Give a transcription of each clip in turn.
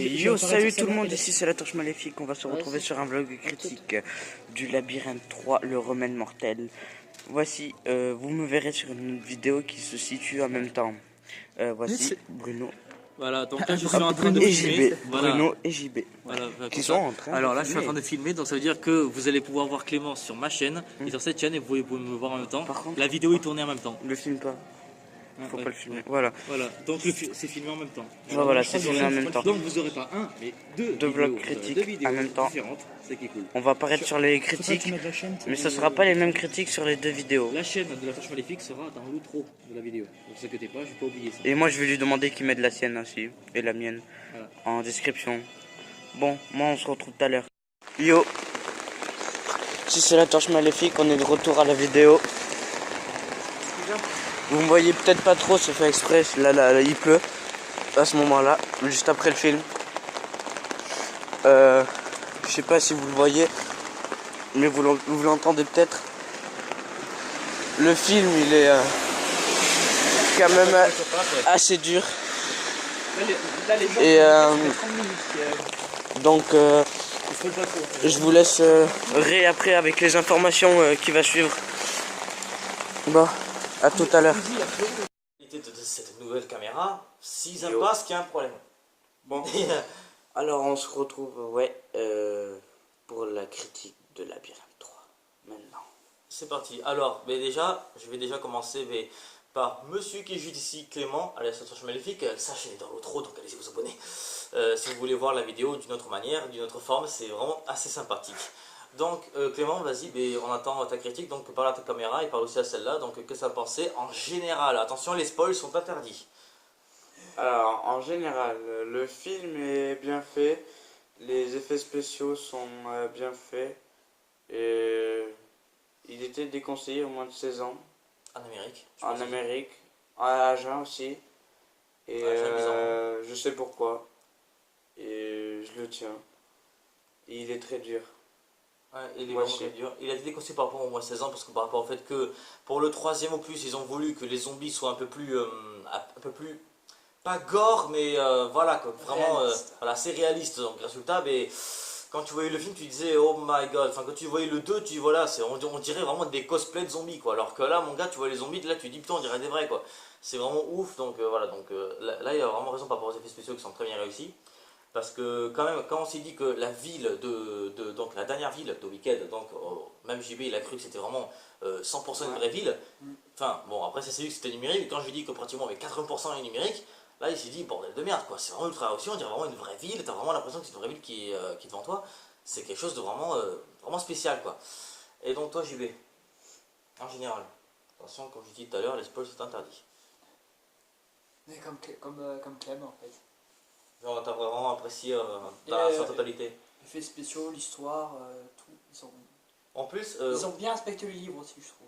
Yo, salut tout le monde, ici c'est la Torche Maléfique. On va se retrouver sur un vlog critique du Labyrinthe 3, le remède mortel. Voici, vous me verrez sur une vidéo qui se situe en même temps. Voici Bruno. Voilà, donc là je suis en train de filmer. Bruno et JB. Voilà, qui sont en train Alors de là je suis en train de filmer, donc ça veut dire que vous allez pouvoir voir Clément sur ma chaîne et sur cette chaîne et vous pouvez me voir en même temps. Par contre, la vidéo est tournée en même temps. Le filme pas. Faut Ouais, pas le filmer. ouais. Voilà. Voilà, donc c'est filmé en même temps. Voilà, c'est filmé en même temps. Donc vous n'aurez pas un, mais deux vlogs vidéos, critiques deux vidéos en même temps. différentes. C'est qui est cool. On va apparaître sur les critiques, mais ce sera pas les mêmes critiques sur les deux vidéos. La chaîne de la Torche Maléfique sera dans l'outro de la vidéo. Ne vous inquiétez pas, je vais pas oublier ça. Et moi je vais lui demander qu'il mette la sienne aussi, et la mienne, Voilà. en description. Bon, moi on se retrouve tout à l'heure. Yo, si c'est la Torche Maléfique, on est de retour à la vidéo. Vous me voyez peut-être pas trop, c'est fait exprès, là, il pleut, à ce moment-là, juste après le film. Je sais pas si vous le voyez, mais vous l'entendez peut-être. Le film, il est quand même assez dur. Et donc, je vous laisse après avec les informations qui va suivre. Bon, à tout à l'heure. De cette nouvelle caméra, s'ils aiment pas, c'est qu'il y a un problème. Bon. Alors on se retrouve pour la critique de Labyrinthe 3 maintenant. C'est parti. Alors, mais déjà, je vais déjà commencer par monsieur qui est juste ici, Clément, alias la Torche Maléfique. Sa chaîne est dans l'outro, donc allez-y vous abonner. Si vous voulez voir la vidéo d'une autre manière, d'une autre forme, c'est vraiment assez sympathique. Donc Clément, vas-y, on attend ta critique, donc parle à ta caméra et parle aussi à celle-là. Donc que ça pensait en général. Attention, les spoils sont interdits. Alors en général, le film est bien fait, les effets spéciaux sont bien faits, et il était déconseillé au moins de 16 ans. En Amérique. En Amérique, à Agen aussi, et je sais pourquoi, et je le tiens, et il est très dur. Ouais, il est vraiment très dur. Il a été déconseillé par rapport au moins 16 ans parce que par rapport au fait que pour le troisième opus, ils ont voulu que les zombies soient un peu plus pas gore, mais voilà quoi, vraiment voilà, c'est réaliste. Donc résultat, quand tu voyais le film, tu disais oh my god. Enfin, quand tu voyais le 2, on dirait vraiment des cosplays de zombies quoi. Alors que là, mon gars, tu vois les zombies, là tu dis putain, on dirait des vrais quoi. C'est vraiment ouf. Donc voilà, là il y a vraiment raison par rapport aux effets spéciaux qui sont très bien réussis. Parce que quand même, quand on s'est dit que la ville donc la dernière ville de Wicked, donc même JB il a cru que c'était vraiment 100% une vraie ville. Enfin bon, après ça s'est vu que c'était numérique. Quand je lui ai dit que pratiquement avec 80% est numérique, là il s'est dit bordel de merde quoi. C'est vraiment ultra réussi, on dirait vraiment une vraie ville. T'as vraiment l'impression que c'est une vraie ville qui est devant toi. C'est quelque chose de vraiment spécial quoi. Et donc toi JB, en général, attention comme je dis tout à l'heure, les spoils sont interdits. Mais comme Clem en fait. Genre t'as vraiment apprécié sa totalité. Les effets spéciaux, l'histoire, tout. En plus, ils ont bien respecté le livre aussi, je trouve.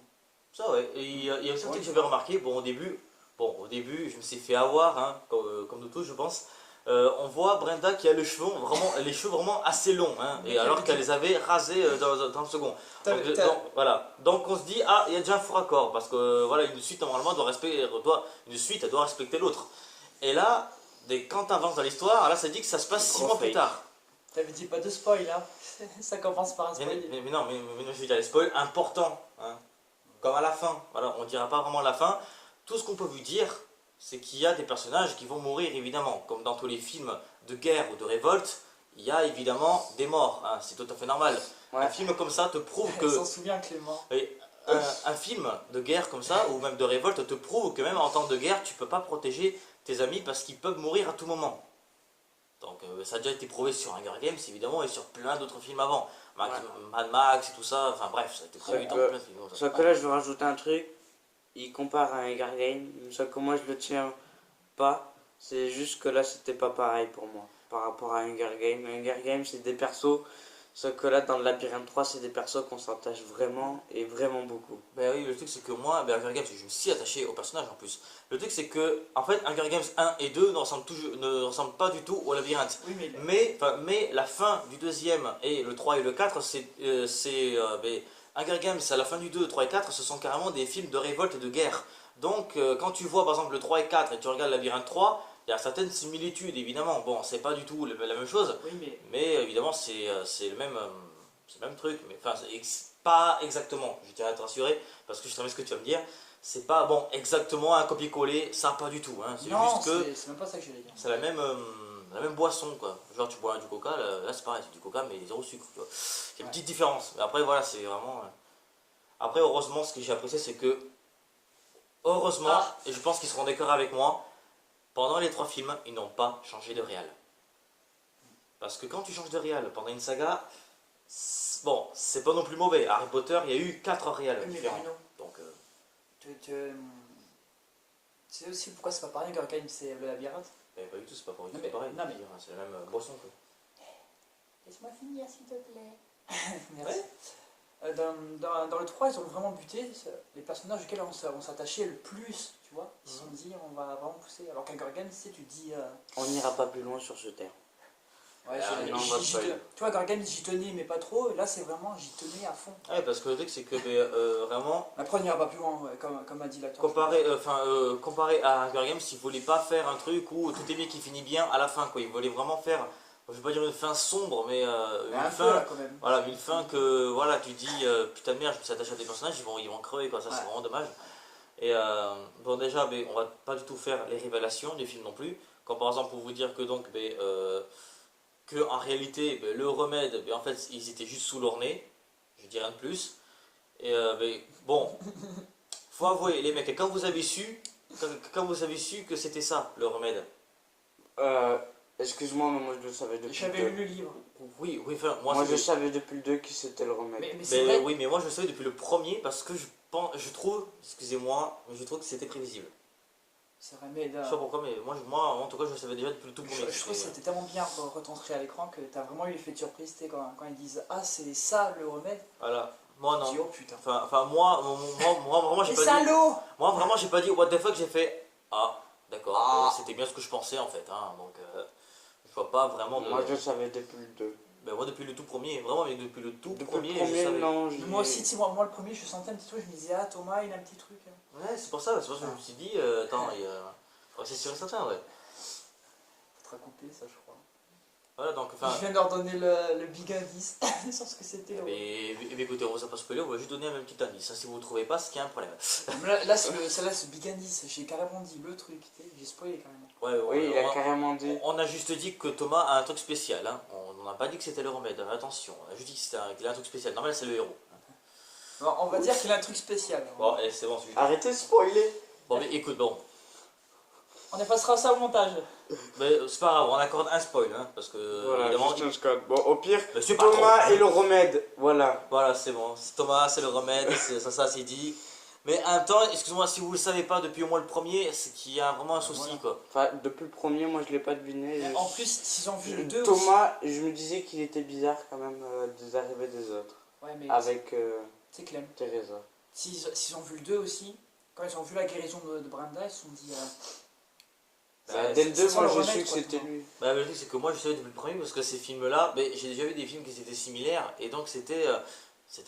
Ça ouais, et il y a aussi un truc que j'avais remarqué, au début je me suis fait avoir, hein, comme nous tous je pense. On voit Brenda qui a les cheveux vraiment assez longs, hein, et alors qu'elle les avait rasés dans le second. Voilà. Donc on se dit, ah, il y a déjà un faux raccord, parce que voilà, une suite normalement doit respecter l'autre. Et là, quand tu avances dans l'histoire, là ça dit que ça se passe 6 mois plus tard. T'avais dit pas de spoil là, ça commence par un spoil. Mais non, mais je vais dire les spoils importants, hein. Comme à la fin, voilà, on ne dira pas vraiment la fin. Tout ce qu'on peut vous dire, c'est qu'il y a des personnages qui vont mourir évidemment. Comme dans tous les films de guerre ou de révolte, il y a évidemment des morts, hein, c'est tout à fait normal. Ouais. Un film comme ça te prouve que... s'en souvient Clément. Un film de guerre comme ça, ou même de révolte, te prouve que même en temps de guerre, tu ne peux pas protéger tes amis parce qu'ils peuvent mourir à tout moment. Donc ça a déjà été prouvé sur Hunger Games évidemment et sur plein d'autres films avant. Mad Max et tout ça, enfin bref, ça a été prouvé dans plein de films. Sauf que là je veux rajouter un truc, il compare à Hunger Games, sauf que moi je le tiens pas, c'est juste que là c'était pas pareil pour moi par rapport à Hunger Games. Hunger Games c'est des persos, sauf que là dans le Labyrinthe 3 c'est des persos qu'on s'attache vraiment et vraiment beaucoup. Ben oui, le truc c'est que moi, Hunger Games, je me suis attaché au personnage en plus. Le truc c'est que, en fait, Hunger Games 1 et 2 ne ressemblent pas du tout au Labyrinthe. Oui, mais la fin du deuxième et le 3 et le 4, Hunger Games à la fin du 2, 3 et 4, ce sont carrément des films de révolte et de guerre. Donc quand tu vois par exemple le 3 et 4 et tu regardes Labyrinthe 3, Il y a certaines similitudes, évidemment. Bon, c'est pas du tout la même chose, Oui, mais évidemment, c'est le même truc. Mais enfin, pas exactement, je tiens à te rassurer, parce que je sais ce que tu vas me dire. C'est pas bon exactement un copier-coller, ça pas du tout. Hein. C'est non, juste que c'est même pas ça que j'allais dire. c'est la même boisson, quoi. Genre, tu bois du coca, là c'est pareil, c'est du coca, mais zéro sucre. Tu vois. Il y a une petite différence. Mais après, voilà, c'est vraiment. Après, heureusement, ce que j'ai apprécié, c'est que, heureusement, et je pense qu'ils seront d'accord avec moi, pendant les 3 films, ils n'ont pas changé de réal. Parce que quand tu changes de réal pendant une saga, bon, c'est pas non plus mauvais. Harry Potter, il y a eu 4 réals Oui, mais différents. Bruno, Donc, tu sais aussi pourquoi c'est pas pareil Hunger Games, c'est le labyrinthe. mais pas du tout, c'est pas Non, pareil. mais- non, mais- C'est la même boisson, quoi. Laisse-moi finir s'il te plaît. Ouais. Merci. Dans le 3, ils ont vraiment buté les personnages auxquels on s'attachait le plus, tu vois. Ils se sont dit, on va vraiment pousser. Alors qu'Hunger Games, tu sais, tu te dis. On n'ira pas plus loin sur ce terme. Ouais, non, on va j'y pas te- y- tu vois, Hunger Games, j'y tenais, mais pas trop. Et là, c'est vraiment, j'y tenais à fond. Ouais, parce que le truc, c'est que vraiment, Après, on n'ira pas plus loin, ouais, comme a dit l'acteur. comparé à Hunger Games, ils voulaient pas faire un truc où tout est bien qui finit bien à la fin, quoi. Ils voulaient vraiment faire, je vais pas dire une fin sombre, mais Mais une un fin. peu, là, quand même. Voilà, une fin que voilà, tu dis putain de merde, je me suis attaché à des personnages, ils vont crever quoi, ça c'est Ouais. vraiment dommage. Et bon déjà, on va pas du tout faire les révélations du film non plus. Comme par exemple pour vous dire que donc que en réalité le remède, en fait ils étaient juste sous leur nez, je dis rien de plus. Et bon, faut avouer les mecs, quand vous avez su, quand vous avez su que c'était ça le remède. Excuse-moi, mais moi je le savais depuis le J'avais 2. lu le livre. Oui, enfin moi, Moi c'est- je savais depuis le 2 que c'était le remède. Mais c'est vrai. oui, mais moi je le savais depuis le premier parce que je trouve, excusez-moi, mais je trouve que c'était prévisible. C'est vrai, mais Je sais pas pourquoi, mais moi en tout cas je le savais déjà depuis le tout premier. je trouve que c'était tellement bien retranscrit à l'écran que t'as vraiment eu l'effet de surprise, tu sais, quand ils disent ah c'est ça le remède. Voilà, moi Tu non. dis oh putain. Enfin moi vraiment j'ai Les pas dit. salauds. Moi vraiment j'ai pas dit what the fuck, j'ai fait ah d'accord, Ah. c'était bien ce que je pensais en fait, hein, donc je vois pas vraiment de. Moi je le savais depuis le 2. Ben, moi depuis le tout premier, vraiment mais depuis le tout Depuis premier, le je premier, savais. non. Mais moi aussi, tu sais, moi le premier, je sentais un petit truc, je me disais ah Thomas il a un petit truc. Ouais c'est pour ça que je me suis dit attends, c'est sûr et certain ouais. Faudra couper ça je crois. Voilà donc enfin. Je viens de leur donner le big indice sur ce que c'était. Mais écoutez, on va pas spoiler, on va juste donner un petit indice. Ça, si vous ne trouvez pas, c'est qu'il y a un problème. Là c'est big indice, j'ai carrément dit le truc, tu sais, j'ai spoilé carrément. Ouais, Oui, il a carrément dit. on a juste dit que Thomas a un truc spécial. Hein. On n'a pas dit que c'était le remède, attention. On a juste dit qu'il a un truc spécial. Normal, c'est le héros. Bon, on va dire qu'il a un truc spécial. Bon, allez, c'est bon. C'est juste. Arrêtez de spoiler. Bon, mais écoute, bon. On effacera ça au montage. Mais c'est pas grave, on accorde un spoil. Hein, parce que, Voilà, évidemment. juste un scotch. Bon, au pire, Mais c'est pas Thomas trop. et le remède. Voilà. Voilà, c'est bon. Thomas, c'est le remède. Ça c'est dit. Mais en même temps, excusez-moi, si vous le savez pas depuis au moins le premier, c'est qu'il y a vraiment un souci, Voilà. quoi. Enfin, depuis le premier, moi je l'ai pas deviné. Mais en plus, s'ils ont vu le 2 Thomas, je me disais qu'il était bizarre quand même des arrivées des autres. aussi. Ouais, mais Avec c'est Clem. Teresa. S'ils ont vu le 2 aussi, quand ils ont vu la guérison de Brenda, ils se sont dit. Dès le c'est 2, sans moi le j'ai remède, su que quoi, c'était Thomas. lui. Bah, le truc, c'est que moi je savais depuis le premier parce que ces films-là, j'ai déjà vu des films qui étaient similaires et donc c'était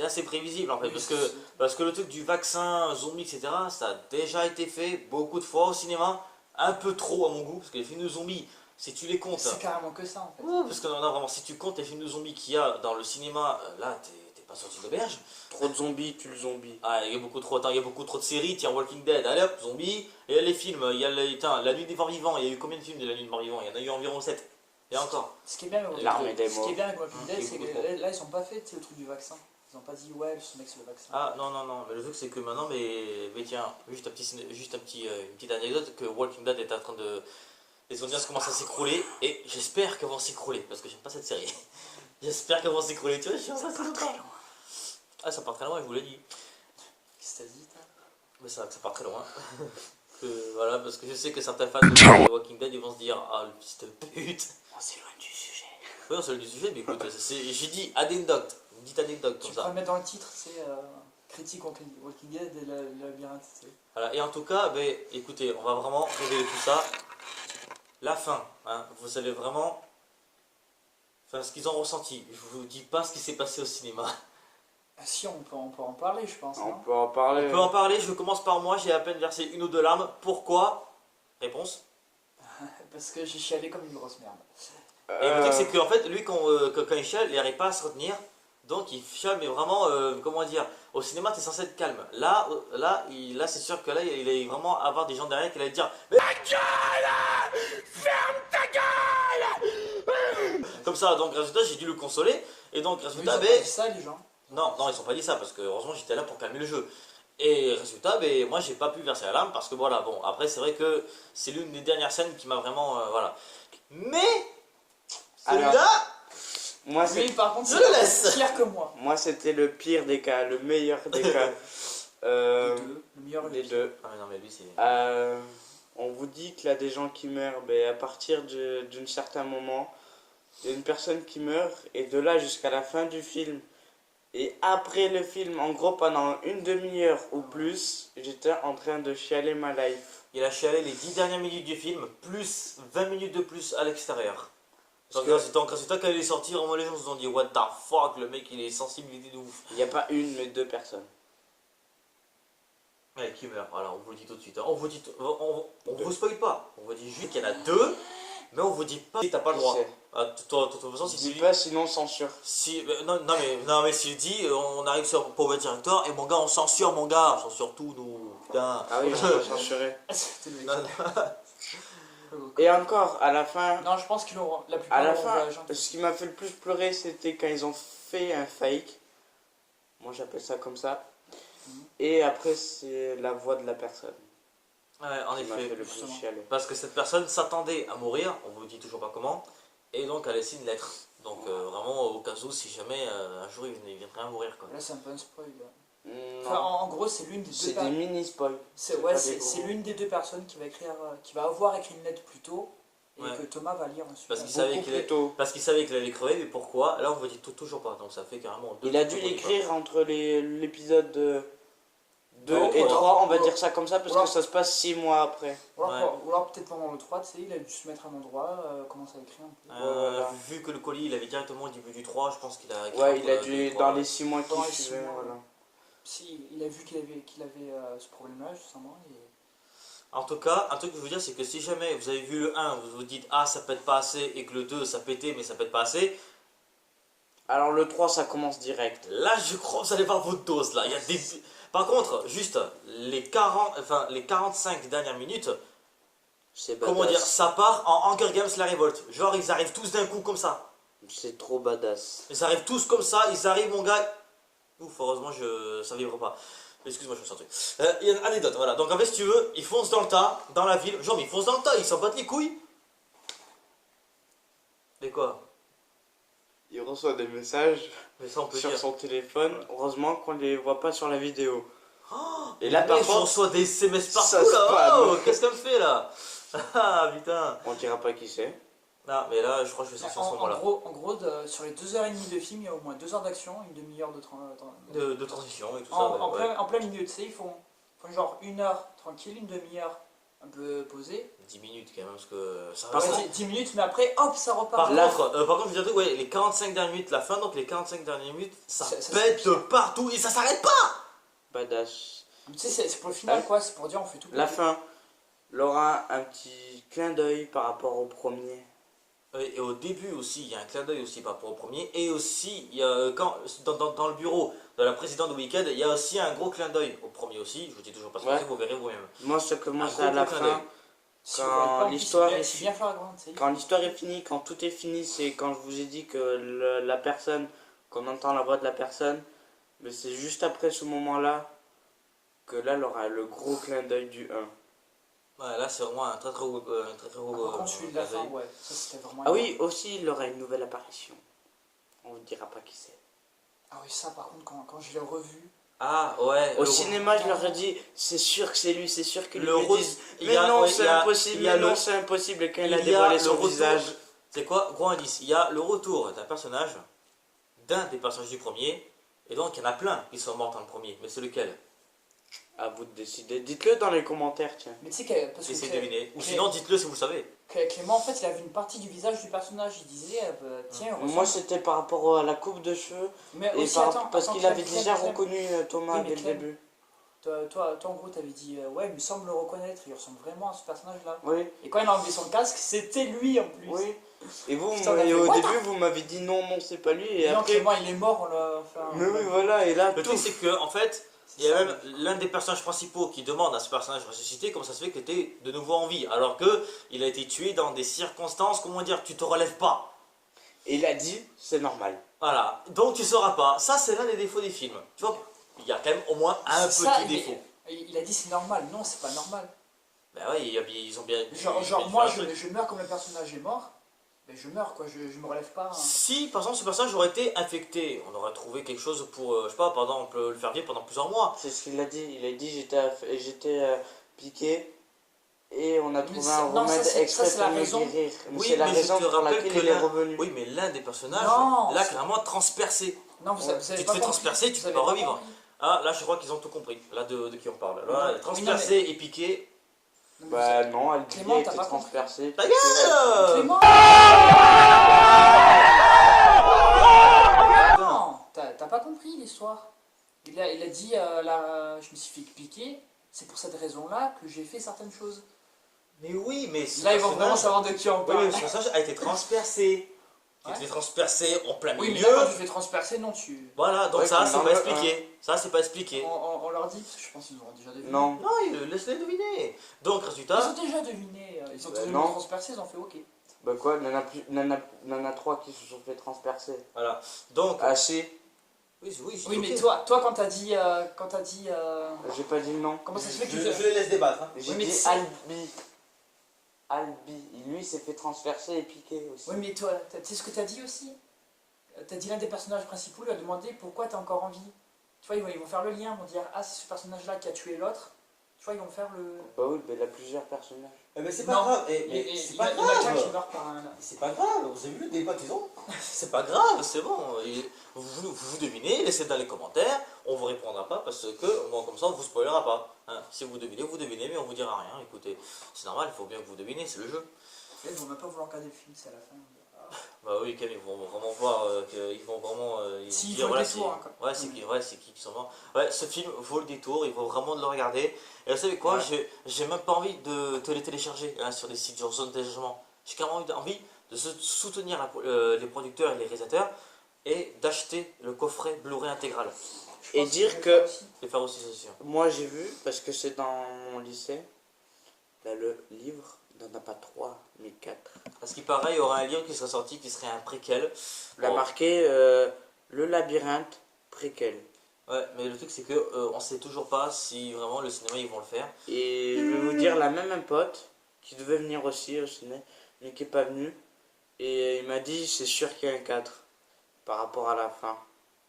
assez prévisible en fait. Oui, Parce que le truc du vaccin zombie, etc., ça a déjà été fait beaucoup de fois au cinéma, un peu trop à mon goût, parce que les films de zombies, si tu les comptes. c'est carrément que ça en fait. Ouais, parce que non, vraiment, si tu comptes les films de zombies qu'il y a dans le cinéma, là t'es pas sorti d'auberge. Trop de zombies, tu le zombie. Ah, il y a beaucoup trop, attends, il y a beaucoup trop de séries, tiens, Walking Dead, allez hop, zombies, et il y a les films, il y a La Nuit des Morts Vivants, il y a eu combien de films de La Nuit des Morts Vivants? Il y en a eu environ 7. Et encore. Ce qui est bien avec L'armée des ce qui morts. est bien avec Walking Dead, Il y a c'est beaucoup que là ils ont pas fait tu sais, le truc du vaccin. Ils ont pas dit ouais, ce mec c'est le vaccin. Ah non, mais le truc c'est que maintenant, mais tiens, juste une petite anecdote, que Walking Dead est en train de. Les audiences commencent à s'écrouler, et j'espère qu'elles vont s'écrouler, parce que j'aime pas cette série. J'espère qu'elles vont s'écrouler, tu vois, je suis en train de très loin. Ah, ça part très loin, je vous l'ai dit. Qu'est-ce que t'as dit toi? Mais ça part très loin. Voilà, parce que je sais que certains fans de Walking Dead, ils vont se dire, ah, le fils de pute. On s'éloigne du sujet. Oui, on s'éloigne du sujet, mais écoute, j'ai dit anecdote, une petite anecdote Tu comme peux ça. le mettre dans le titre, c'est critique Walking Dead et le labyrinthe. Tu sais. Voilà, et en tout cas, écoutez, on va vraiment révéler tout ça. La fin, hein, vous savez vraiment ce qu'ils ont ressenti. Je vous dis pas ce qui s'est passé au cinéma. Ah, si, on peut en parler, je pense. On Non peut en parler. On peut en parler, je commence par moi, j'ai à peine versé une ou deux larmes. Pourquoi? Réponse. Parce que j'ai chialé comme une grosse merde. Et le truc, c'est qu'en fait, lui, quand il chiale, il n'arrive pas à se retenir. Donc, il chiale, mais vraiment, comment dire, au cinéma, t'es censé être calme. Là, c'est sûr que là, il allait vraiment avoir des gens derrière qui allaient dire mais ta gueule, ferme ta gueule. Comme ça, donc, résultat, j'ai dû le consoler. Et donc, Ils résultat, ont pas dit ça, les gens. non, ils sont pas dit ça parce que heureusement j'étais là pour calmer le jeu. Et résultat, moi j'ai pas pu verser la larme parce que voilà, bon, après c'est vrai que c'est l'une des dernières scènes qui m'a vraiment. Voilà. Mais, celui-là, Moi, c'est Lui, par contre, je le laisse. c'est pire que moi. moi, c'était le pire des cas, le meilleur des cas. Les deux. Le meilleur Les deux. Ah, mais non, mais lui c'est. On vous dit qu'il y a des gens qui meurent, mais à partir d'un certain moment, il y a une personne qui meurt, et de là jusqu'à la fin du film, et après le film, en gros pendant une demi-heure ou plus, j'étais en train de chialer ma life. Il a chialé les 10 dernières minutes du film, plus 20 minutes de plus à l'extérieur. Donc, résultat, quand il est sorti, vraiment les gens se sont dit what the fuck, le mec il est sensibilité de ouf. Il n'y a pas une, mais deux personnes. Ouais, qui meurt, voilà, on vous le dit tout de suite. Hein. On vous dit, on vous spoil pas, on vous dit juste qu'il y en a deux, mais on vous dit pas si t'as pas le droit. Ah, toi, de toute façon, si tu Dis dis pas, sinon censure. si, non, mais si je dis, on arrive sur Pauvre Directeur, et mon gars, on censure tout, nous, putain. Ah oui, on va censurer. C'était le mec. Non, non. Et encore, à la fin, Non, je pense qu'ils l'auront. La plupart à la l'auront fin, vu à Jean. ce qui m'a fait le plus pleurer, c'était quand ils ont fait un fake. Moi, j'appelle ça comme ça. Et après, c'est la voix de la personne Ouais, en qui m'a fait effet. le plus justement. chialer. Parce que cette personne s'attendait à mourir, on vous dit toujours pas comment, et donc elle a laissé une lettre. Donc vraiment au cas où si jamais un jour il viendrait à mourir quoi. Là, c'est un peu un spoil. Non, Enfin, en gros, c'est l'une des deux c'est des personnes. mini-spoils. C'est pas des c'est gros. l'une des deux personnes qui va écrire, qui va avoir écrit une lettre plus tôt et Ouais. que Thomas va lire ensuite. Parce qu'il Beaucoup savait qu'il plus tôt. allait crever, mais pourquoi? Là on vous dit toujours pas, donc ça fait carrément deux. Il a dû l'écrire entre l'épisode 2 Non, et ou 3, on va alors- dire ça comme ça, parce ou alors- que ça se passe 6 mois après. Ou alors peut-être pendant le 3, tu sais, il a dû se mettre à un endroit, commencer à écrire un peu. Voilà. Vu que le colis il avait directement au début du 3, je pense qu'il a écrit Ouais, entre il a deux dû, et dans trois, les 6 mois Dans qui les six suivaient, mois, voilà. Si, il a vu qu'il avait ce problème-là, justement. Et... En tout cas, un truc que je veux dire, c'est que si jamais vous avez vu le 1, vous vous dites ah ça pète pas assez, et que le 2 ça pétait mais ça pète pas assez, Alors le 3, ça commence direct. là je crois que vous allez voir votre dose là. Il y a des... Par contre, juste les 45 dernières minutes, C'est comment badass. dire, ça part en Hunger Games la révolte. Genre ils arrivent tous d'un coup comme ça. C'est trop badass. Ils arrivent tous comme ça, ils arrivent mon gars. Ouf, heureusement ça vibre pas. Excuse-moi, je me suis un truc. Il y a une anecdote, voilà. Donc en fait, si tu veux, ils foncent dans le tas, dans la ville. Genre, mais ils foncent dans le tas, ils s'en battent les couilles. Mais quoi? Il reçoit des messages Mais ça, on peut sur dire. son téléphone. Heureusement qu'on les voit pas sur la vidéo. Et Là, là, par je contre, reçois des SMS ça partout là. spam. Oh, qu'est-ce qu'elle me fait là? Ah putain. on dira pas qui c'est. Non, mais là, je crois que je vais sortir en ce moment-là. En gros, sur les 2h30 de film, il y a au moins 2 heures d'action, une demi-heure de De transition et tout ça. en, ouais, ouais. plein milieu, tu sais, ils font genre 1 heure tranquille, une demi-heure un peu posée. 10 minutes quand même, parce que ça Par reste. contre- 10 minutes, mais après, hop, ça repart. Par Là- contre, je veux dire un truc, ouais, les 45 dernières minutes, la fin, donc les 45 dernières minutes, ça Ça pète c'est de pire. partout et ça s'arrête pas. Badass. Tu sais, c'est pour le final, quoi, c'est pour dire on fait tout. La fin, Laura, un petit clin d'œil par rapport au premier. Et au début aussi, il y a un clin d'œil aussi par rapport au premier. Et aussi, il y a, quand, dans le bureau de la présidente de Weekend, il y a aussi un gros clin d'œil au premier aussi. Je vous dis toujours pas ce que Ouais. c'est, vous verrez vous-même. Moi, ça commence Un à gros la clin fin. d'œil. Si vous voyez pas, en plus, l'histoire c'est est c'est bien flagrant, tu sais. Quand l'histoire est finie, quand tout est fini, c'est quand je vous ai dit que la personne, qu'on entend la voix de la personne, mais c'est juste après ce moment-là que là, elle aura le gros clin d'œil du 1. Ouais, là, c'est vraiment un très très gros. Par contre, celui de la clin fin, d'œil. ouais, ça c'était vraiment. Ah oui, aussi, il aura une nouvelle apparition. On ne dira pas qui c'est. Ah oui, ça par contre, quand je l'ai revu. Ah ouais. Au le- cinéma, je leur ai dit, c'est sûr que c'est lui, c'est sûr qu'ils Le me rose- disent, il y mais a- non, ouais, c'est il y a- impossible, il y a mais non, le- c'est impossible, et quand il a il y a dévoilé le son retour- visage. C'est quoi? Gros indice. Il y a le retour d'un personnage des personnages du premier. Et donc, il y en a plein qui sont morts dans le premier. Mais c'est lequel? À vous de décider. Dites-le dans les commentaires, tiens. Mais tu sais, que, parce que Essayez de deviner. Ou Clé- sinon, dites-le si vous le savez. Clément, en fait, il a vu une partie du visage du personnage. Il disait, tiens, on Moi, ressemble. c'était par rapport à la coupe de cheveux. Mais Et aussi, parce Clem, qu'il avait Clem, déjà Clem. reconnu Thomas Oui, mais dès le Clem. début. toi, en gros, t'avais dit ouais, il me semble le reconnaître, il ressemble vraiment à ce personnage-là. Oui, Et quand il a enlevé son casque, c'était lui en plus. oui. Et vous, Putain, on a et fait, au what début, vous m'avez dit non, non, c'est pas lui. Et Non, après, Clément, il est mort, on l'a fait un. mais oui, voilà. Et là, Le tout. truc c'est que en fait, C'est il y a ça. même l'un des personnages principaux qui demande à ce personnage ressuscité comment ça se fait qu'il était de nouveau en vie, alors que il a été tué dans des circonstances, comment dire, tu te relèves pas. Et il a dit, c'est normal. Voilà, donc tu sauras pas. Ça c'est l'un des défauts des films. Tu vois, il y a quand même au moins un C'est ça, petit défaut. il a dit c'est normal. Non, c'est pas normal. Ben ouais, ils ont bien. Genre moi, je meurs comme le personnage est mort. Mais je meurs, quoi. Je me relève pas. Hein. Si par exemple ce personnage aurait été infecté, on aurait trouvé quelque chose pour, je sais pas, par exemple, le faire vivre pendant plusieurs mois. C'est ce qu'il a dit. Il a dit, j'étais piqué. Et on a trouvé ça- un non, remède ça, c'est extrait la pour me raison. guérir. Oui, C'est la mais je raison te pour rappelle laquelle que il est l'un- revenu. Oui, mais l'un des personnages, Non, là c'est- clairement transpercé. Non, vous avez Tu pas te fais compris. transpercer, tu Vous peux avez pas pas revivre. compris. Ah, là je crois qu'ils ont tout compris, là de qui on parle. Là, Non, transpercé et piqué. Non, mais Bah non, elle dit Clément, qu'elle t'as était pas compris. transpercée. Ta gueule Clément Non, t'as pas compris l'histoire. Il a dit, je me suis fait piquer, c'est pour cette raison-là que j'ai fait certaines choses. Mais oui, mais ce Là, ils vont vraiment personnage- savoir de qui on Oui, parle. mais ce personnage a été transpercé. Il a Ouais. été transpercé en plein Oui, mais milieu. là, quand tu fais transpercer, non, tu... Voilà, donc Ouais, ça, comme c'est dans pas le expliqué. Ça, c'est pas expliqué. On leur dit, parce que je pense qu'ils auront déjà deviné. Non. Non, laisse-les deviner. Donc, Ils résultat, ont déjà deviné. Ils ont Bah, entendu non. le transpercer, ils ont fait OK. Bah quoi, Nana 3 qui se sont fait transpercer. voilà. Donc, Haché, oui, Oui, mais ok. toi quand t'as dit... j'ai pas dit le nom. comment ça se fait que Je, tu je les laisse débattre. Hein. J'ai Oui, mais dit c'est- Albi. Albi. Lui s'est fait transpercer et piquer aussi. Oui, mais toi, tu sais ce que t'as dit aussi? T'as dit l'un des personnages principaux lui a demandé pourquoi t'es encore en vie. Tu vois, ils vont faire le lien, ils vont dire ah, c'est ce personnage-là qui a tué l'autre. Tu vois, ils vont faire le. Bah oui, mais il a plusieurs personnages. Mais c'est Non. pas grave. Et c'est il y pas en a qu'un qui grave. meurt par un. C'est pas grave. Vous avez vu le débat qu'ils ont? C'est pas grave, c'est bon. Et vous devinez, laissez dans les commentaires. On vous répondra pas parce que, bon, comme ça, on vous spoilera pas. Hein. Si vous devinez, mais on vous dira rien. Écoutez, c'est normal, il faut bien que vous devinez, c'est le jeu. Ils vont même pas vouloir regarder le film, c'est à la fin. Bah oui, quand ils vont vraiment voir qu'ils vont vraiment. Ils Si, vont il dire, faut le voilà, détour, hein, quoi. c'est qui sont morts. Ouais, ce film vaut le détour, il vaut vraiment de le regarder. Et vous savez quoi, Ouais. j'ai même pas envie de te les télécharger hein, sur des sites sur zone de téléchargement. J'ai carrément envie de soutenir les producteurs et les réalisateurs et d'acheter le coffret Blu-ray intégral. Je Et pense dire qu'ils que- vont le faire aussi. Et faire aussi c'est sûr. Moi j'ai vu, parce que c'est dans mon lycée, là le livre, il n'en a pas 3, mais 4. Parce qu'il paraît, il y aura un livre qui sera sorti qui serait un préquel. Il a Bon. marqué Le labyrinthe préquel. Ouais, mais le truc c'est que on sait toujours pas si vraiment le cinéma ils vont le faire. Et je vais vous dire, la même un pote qui devait venir aussi au ciné, mais qui n'est pas venu. Et il m'a dit, c'est sûr qu'il y a un 4 par rapport à la fin.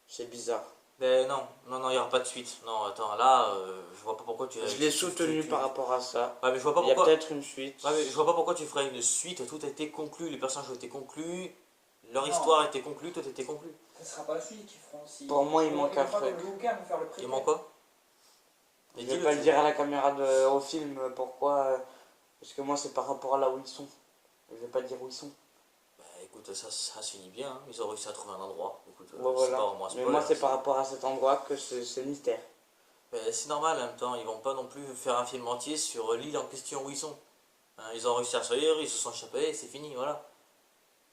C'est bizarre. Mais non, il n'y aura pas de suite. Non, attends, là, je vois pas pourquoi tu. Je l'ai soutenu par rapport à ça. Ouais, mais je vois pas Il y a pourquoi. peut-être une suite. Ouais, mais je vois pas pourquoi tu ferais une suite. Tout a été conclu, les personnages ont été conclus, leur Non. histoire a été conclue, tout a été conclu. Ce sera pas la suite qu'ils feront aussi. Pour moi, il Ils vont- manque ils vont un faire truc. le bouquin, ils vont faire le préquel. Il manque quoi? Je Mais vais dis-le, pas le tu- dire à la caméra au film, pourquoi parce que moi c'est par rapport à là où ils sont. Je vais pas dire où ils sont. Bah écoute, ça se finit bien. Hein. Ils ont réussi à trouver un endroit. Écoute, Ouais, c'est voilà. pas vraiment un Mais spoil, moi hein, c'est par rapport à cet endroit que c'est mystère. Mais c'est normal en même temps. Ils vont pas non plus faire un film entier sur l'île en question où ils sont. Hein, ils ont réussi à sortir, ils se sont échappés, c'est fini, voilà.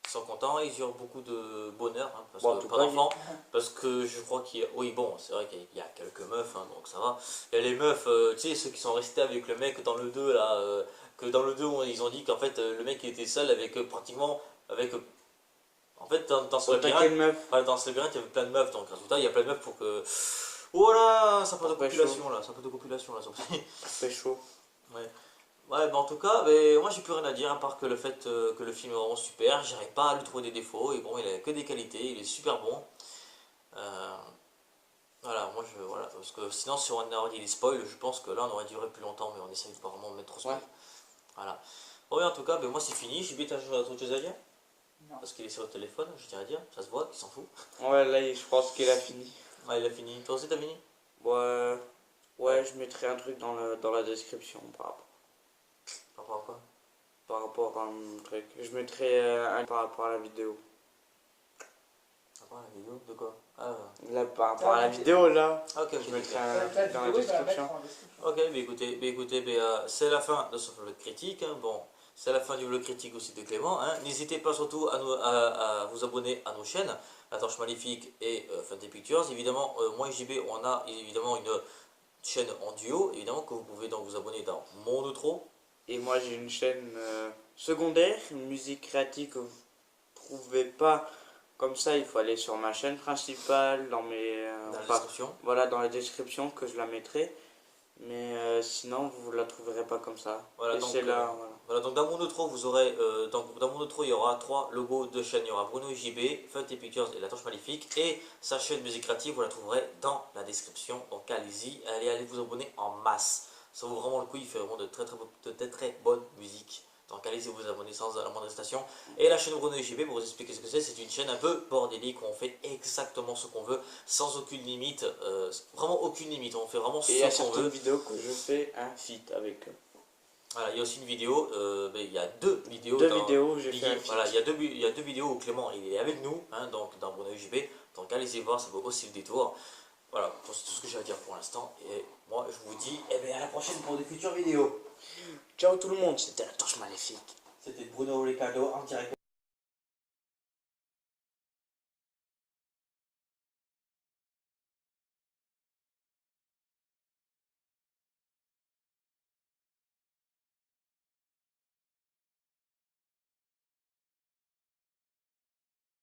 Ils sont contents, ils eurent beaucoup de bonheur, hein, parce Bon, en que tout pas cas, d'enfants, parce que je crois qu'il y a... Oui, bon, c'est vrai qu'il y a quelques meufs, hein, donc ça va. Il y a les meufs, tu sais, ceux qui sont restés avec le mec dans le 2, là, que dans le 2, ils ont dit qu'en fait, le mec il était seul avec pratiquement... avec En fait, dans ce Attaquer labyrinthe, une meuf. dans ce labyrinthe, il y avait plein de meufs, donc résultat, il y a plein de meufs pour que... Voilà, c'est un peu de Pour population, là, c'est un peu de population, là, C'est chaud. Ouais. Ouais, bah en tout cas, ben, moi j'ai plus rien à dire à part que le fait que le film est vraiment super, j'arrive pas à lui trouver des défauts, et bon, il a que des qualités, il est super bon. Voilà, voilà, parce que sinon, si on aurait dit des spoils, je pense que là on aurait duré plus longtemps, mais on essaye de pas vraiment mettre trop spoil. Ouais. Voilà. Bon, et en tout cas, ben, moi c'est fini, j'ai bien autre chose à dire, Non. parce qu'il est sur le téléphone, je tiens à dire, ça se voit, il s'en fout. Ouais, là je pense qu'il a fini. Ouais, il a fini. Toi aussi, t'as fini? Ouais, ouais, je mettrai un truc dans la description Par rapport à quoi? par rapport à un truc. Je mettrai un par rapport à la vidéo. Ah, quoi, la vidéo de quoi? Ah, Là, par rapport à la vidéo, là, ok, je ok. mettrai La dans la vidéo, je vais la mettre description. en description. Ok, mais écoutez, c'est la fin de ce vlog critique. Hein. Bon, c'est la fin du vlog critique aussi de Clément. Hein. N'hésitez pas surtout à vous abonner à nos chaînes, La Torche Maléfique et Fantasy Pictures. Évidemment, moi et JB, on a évidemment une chaîne en duo, évidemment, que vous pouvez donc vous abonner dans Mon Outro. Et moi, j'ai une chaîne secondaire, une musique créative que vous trouvez pas comme ça. Il faut aller sur ma chaîne principale, dans mes, Dans la enfin, description. voilà, dans la description que je la mettrai. Mais sinon, vous la trouverez pas comme ça. Voilà, Et donc, c'est là, voilà. voilà, donc dans mon outro, vous aurez, dans mon outro, il y aura 3 logos de chaîne. Il y aura Bruno et JB, Fantasy Pictures et La Torche Maléfique. Et sa chaîne musique créative, vous la trouverez dans la description. Donc allez-y, allez vous abonner en masse. Ça vaut vraiment le coup, il fait vraiment de très bonne musique. Donc allez-y vous abonner sans la moindre hésitation. Et la chaîne Bruno et JB, pour vous expliquer ce que c'est une chaîne un peu bordélique où on fait exactement ce qu'on veut, sans aucune limite, vraiment aucune limite. On fait vraiment ce Et il y a qu'on certaines veut. vidéos que je fais un feat avec eux. Voilà, il y a aussi une vidéo, il y a deux vidéos. Deux vidéos où j'ai fait un feat. Voilà, il y a deux vidéos où Clément il est avec nous, hein, donc dans Bruno et JB. Donc allez-y voir, ça vaut aussi le détour. Voilà, c'est tout ce que j'ai à dire pour l'instant. Et moi, je vous dis à la prochaine pour de futures vidéos. Ciao tout le monde, c'était La Torche Maléfique. C'était Bruno Ricardo en direct